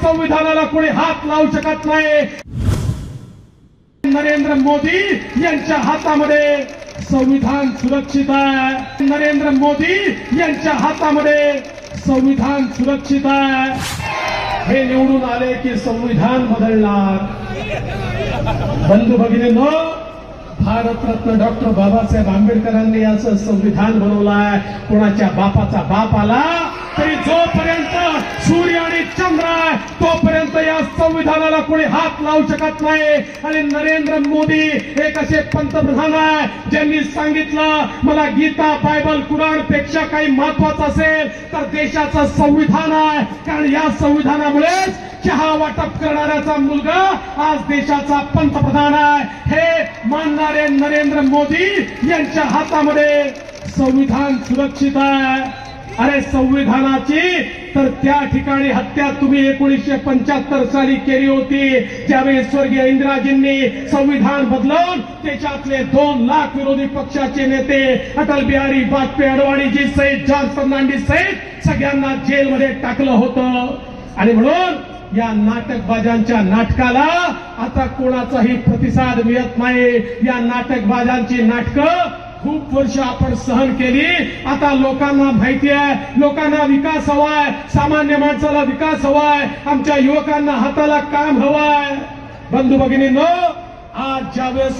संविधानाला कोणी हात लावू शकत नाही। नरेंद्र मोदी यांच्या हातामध्ये संविधान सुरक्षित आहे। नरेंद्र मोदी यांच्या हातामध्ये संविधान सुरक्षित आहे। हे निवडून आले की संविधान बदलणार। बंधू भगिनींनो, भारतरत्न डॉक्टर बाबासाहेब आंबेडकरांनी असं संविधान बनवलं आहे, कोणाच्या बापाचा बाप आला तरी जोपर्यंत सूर्य आणि चंद्र आहे तोपर्यंत या संविधानाला कोणी हात लावू शकत नाही। आणि नरेंद्र मोदी एक असे पंतप्रधान आहे ज्यांनी सांगितलं, मला गीता बायबल कुराण पेक्षा काही महत्वाचं असेल तर देशाचं संविधान आहे, कारण या संविधानामुळेच चहा वाटप करणाऱ्याचा मुलगा आज देशाचा पंतप्रधान आहे। हे मानणारे नरेंद्र मोदी यांच्या हातामध्ये संविधान सुरक्षित आहे। अरे संविधानाची तर त्या ठिकाणी हत्या तुम्ही 1975 साली केली होती, ज्यावेळी स्वर्गीय इंदिराजींनी संविधान बदलून देशातले 2 लाख विरोधी पक्षाचे नेते अटल बिहारी वाजपेयी, अडवाणीजी सहित जॉर्ज फर्नांडिस सहित सगळ्यांना जेलमध्ये टाकलं होतं। आणि म्हणून या नाटकबाजांच्या नाटकाला आता कोणाचाही प्रतिसाद मिळत नाही। या नाटकबाजांची नाटकं खूप वर्ष आपण सहन केली। आता लोकांना माहिती आहे, लोकांना विकास हवाय, सामान्य माणसाला विकास हवाय, आमच्या युवकांना हाताला काम हवाय। बंधू भगिनींनो, आज ज्यावेळेस